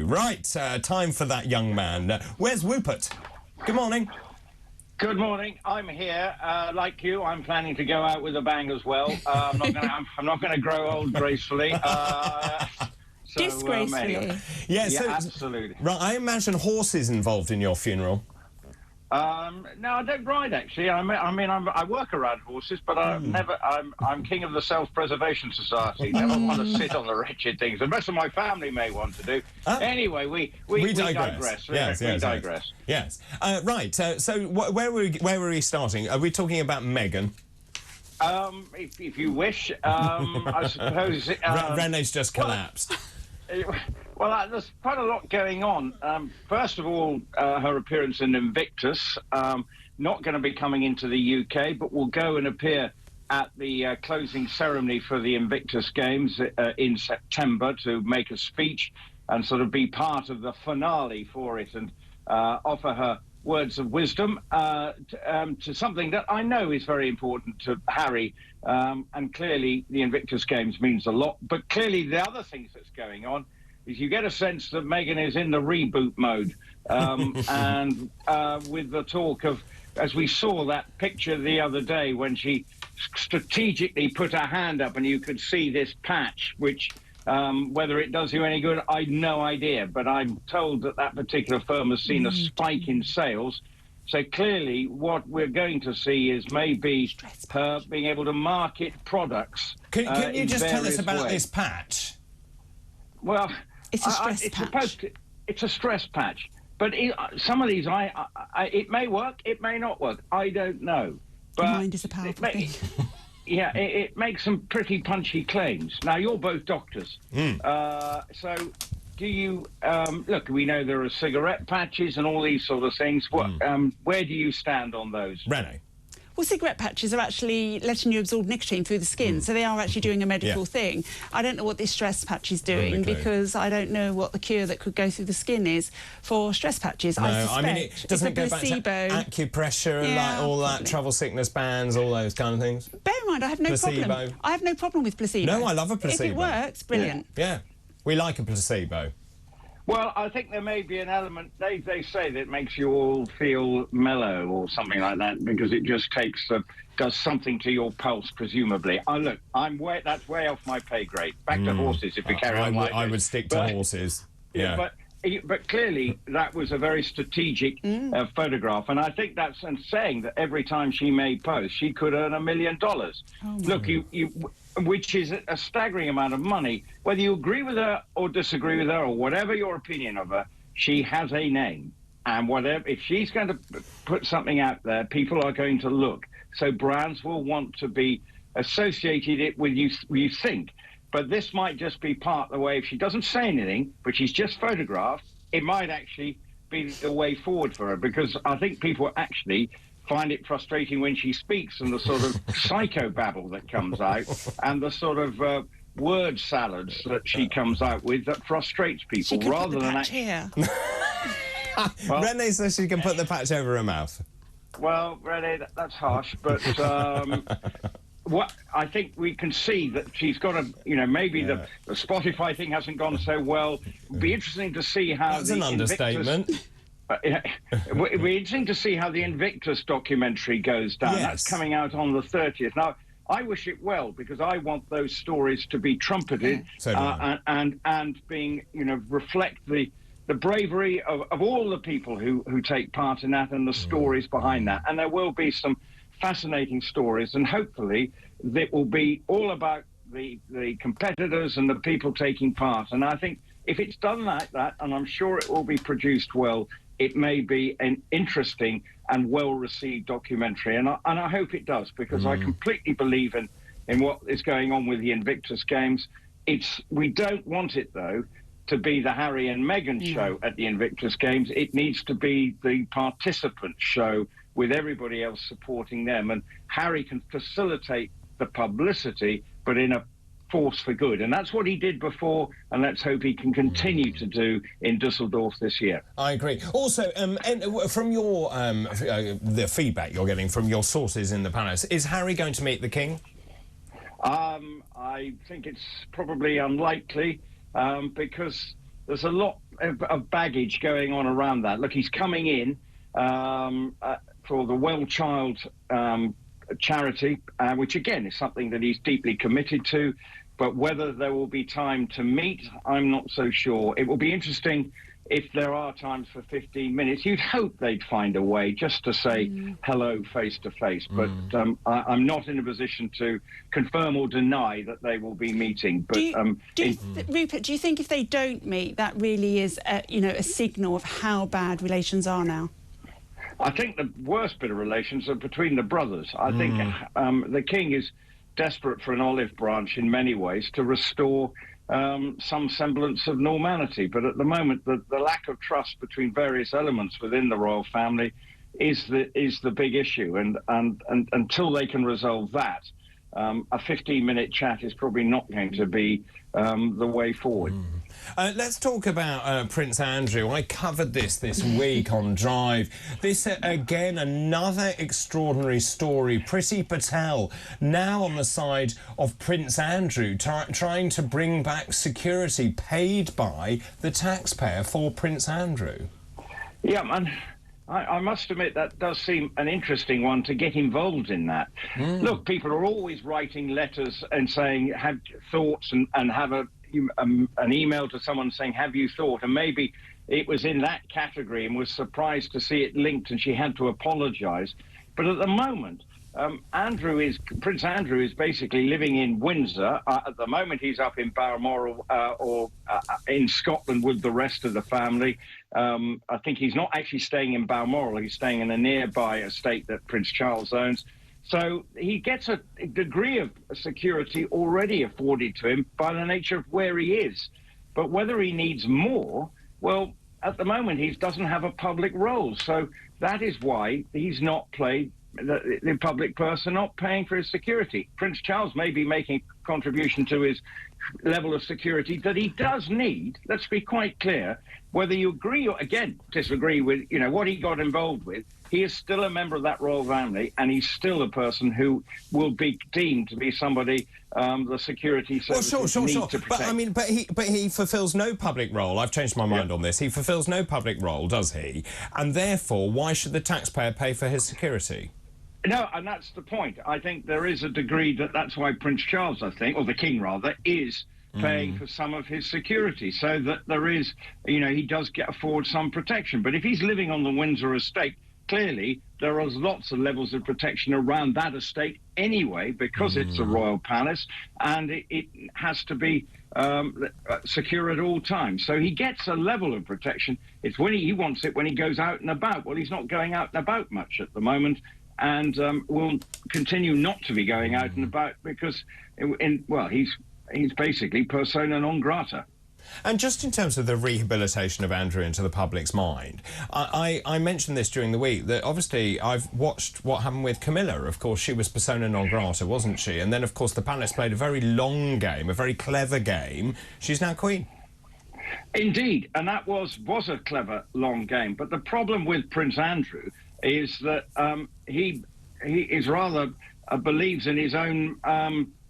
Andrew. Right, time for that young man. Where's Rupert? Good morning. Good morning. I'm here. Like you, I'm planning to go out with a bang as well. I'm not going to grow old gracefully. Disgracefully. Anyway. Yeah, Absolutely. Right, I imagine horses involved in your funeral. No, I don't ride actually. I work around horses, but I'm king of the Self-Preservation Society. Never want to sit on the wretched things. The rest of my family may want to do. Anyway, we digress. Yes, we digress. Yes. Right. So where were we starting? Are we talking about Meghan? If you wish, I suppose. Renee's just collapsed. Well, there's quite a lot going on. First of all, her appearance in Invictus, not going to be coming into the UK, but will go and appear at the closing ceremony for the Invictus Games in September to make a speech and sort of be part of the finale for it and offer her words of wisdom to something that I know is very important to Harry. And clearly the Invictus Games means a lot. But clearly the other things that's going on is you get a sense that Meghan is in the reboot mode. And with the talk of, as we saw that picture the other day when she strategically put her hand up and you could see this patch, which whether it does you any good, I've no idea. But I'm told that that particular firm has seen a spike in sales. So clearly what we're going to see is maybe her being able to market products. Can you just tell us about ways. this patch? Well, it's a stress patch. It's a stress patch. But some of these, it may work, it may not work. I don't know. But mind is a powerful thing. Yeah, it makes some pretty punchy claims. Now, you're both doctors. So do you... look, we know there are cigarette patches and all these sort of things. Where do you stand on those? Rene? Well, cigarette patches are actually letting you absorb nicotine through the skin, so they are actually doing a medical thing. I don't know what this stress patch is doing because I don't know what the cure that could go through the skin is for stress patches. No, I mean, it doesn't go back to acupressure and like all that, travel sickness bands, all those kind of things. Bear in mind, I have no problem. I have no problem with placebo. No, I love a placebo. If it works, brilliant. Yeah, we like a placebo. Well, I think there may be an element, they say that it makes you all feel mellow or something like that because it just does something to your pulse, presumably. Look, that's way off my pay grade. Back to horses if we carry on like this. I would stick to horses. Yeah. But clearly that was a very strategic photograph, and I think that's saying that every time she made posts, she could earn $1 million. Oh, look, which is a staggering amount of money. Whether you agree with her or disagree with her or whatever your opinion of her, she has a name, and if she's going to put something out there, people are going to look. So brands will want to be associated with you think. But this might just be part of the way. If she doesn't say anything, but she's just photographed, it might actually be the way forward for her, because I think people actually find it frustrating when she speaks and the sort of psychobabble that comes out and the sort of word salads that she comes out with that frustrates people rather than actually. Well, Rene says she can put the patch over her mouth. Well, Rene, that's harsh, but what I think we can see that she's got maybe the Spotify thing hasn't gone so well. It'd be interesting to see how that's an understatement. It'd be interesting to see how the Invictus documentary goes down. That's coming out on the 30th. Now, I wish it well because I want those stories to be trumpeted and being, reflect the bravery of all the people who take part in that and the stories behind that. And there will be some fascinating stories, and hopefully it will be all about the competitors and the people taking part. And I think if it's done like that, and I'm sure it will be produced well, it may be an interesting and well-received documentary. And I hope it does, because I completely believe in what is going on with the Invictus Games. We don't want it, though, to be the Harry and Meghan show at the Invictus Games. It needs to be the participant show with everybody else supporting them. And Harry can facilitate the publicity, but in a force for good. And that's what he did before, and let's hope he can continue to do in Dusseldorf this year. I agree. Also, and from your the feedback you're getting from your sources in the palace, is Harry going to meet the King? I think it's probably unlikely, because there's a lot of baggage going on around that. Look, he's coming in for the Well Child charity, which again is something that he's deeply committed to. But whether there will be time to meet, I'm not so sure. It will be interesting if there are times for 15 minutes. You'd hope they'd find a way just to say hello face to face. But I'm not in a position to confirm or deny that they will be meeting. But Rupert, do you think if they don't meet, that really is a signal of how bad relations are now? I think the worst bit of relations are between the brothers. I think the king is desperate for an olive branch in many ways to restore some semblance of normality. But at the moment, the lack of trust between various elements within the royal family is the big issue. And until they can resolve that, a 15-minute chat is probably not going to be the way forward. Let's talk about Prince Andrew. I covered this week on Drive. This, again, another extraordinary story. Priti Patel now on the side of Prince Andrew, trying to bring back security paid by the taxpayer for Prince Andrew. Yeah, man. I must admit that does seem an interesting one to get involved in that. Look, people are always writing letters and saying, have thoughts, and have an email to someone saying, have you thought? And maybe it was in that category and was surprised to see it linked and she had to apologise. But at the moment, Prince Andrew is basically living in Windsor. At the moment, he's up in Balmoral or in Scotland with the rest of the family. I think he's not actually staying in Balmoral. He's staying in a nearby estate that Prince Charles owns. So he gets a degree of security already afforded to him by the nature of where he is. But whether he needs more, well, at the moment, he doesn't have a public role. So that is why he's not played the public person, not paying for his security. Prince Charles may be making a contribution to his level of security that he does need. Let's be quite clear. Whether you agree or, again, disagree with, what he got involved with, he is still a member of that royal family, and he's still a person who will be deemed to be somebody the security services need to protect. But he fulfills no public role. I've changed my mind on this. He fulfills no public role, does he? And therefore, why should the taxpayer pay for his security? No, and that's the point. I think there is a degree that's why Prince Charles, I think, or the King rather, is paying for some of his security, so that there is, he does afford some protection. But if he's living on the Windsor estate, clearly there are lots of levels of protection around that estate anyway, because it's a royal palace, and it has to be secure at all times. So he gets a level of protection. It's when he wants it when he goes out and about. Well, he's not going out and about much at the moment, and will continue not to be going out and about because, he's basically persona non grata. And just in terms of the rehabilitation of Andrew into the public's mind, I mentioned this during the week, that obviously I've watched what happened with Camilla. Of course, she was persona non grata, wasn't she? And then, of course, the palace played a very long game, a very clever game. She's now Queen. Indeed, and that was a clever, long game. But the problem with Prince Andrew is that he is rather believes in his own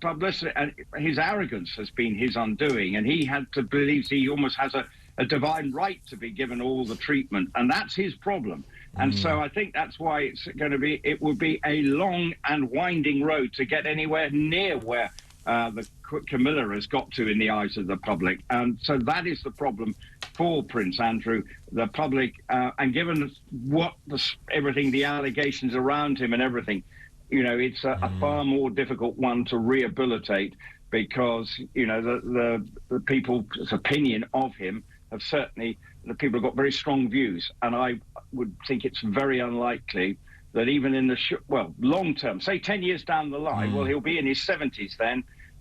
publicity, and his arrogance has been his undoing, and he believes he almost has a divine right to be given all the treatment, and that's his problem. And so I think that's why it will be a long and winding road to get anywhere near where the Camilla has got to in the eyes of the public. And so that is the problem for Prince Andrew. The public, and given everything, the allegations around him and everything, it's a far more difficult one to rehabilitate, because, the people's opinion of him have certainly, the people have got very strong views. And I would think it's very unlikely that even in the, long term, say 10 years down the line, well, he'll be in his 70s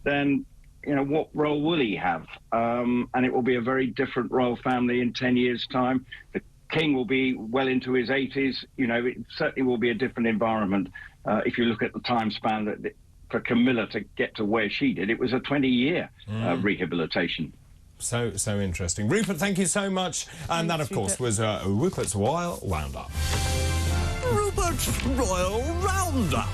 then, what role will he have? And it will be a very different royal family in 10 years' time. The King will be well into his 80s. It certainly will be a different environment. If you look at the time span that for Camilla to get to where she did, it was a 20-year rehabilitation. So interesting. Rupert, thank you so much. And that, of course, was Rupert's Royal Roundup. Rupert's Royal Roundup.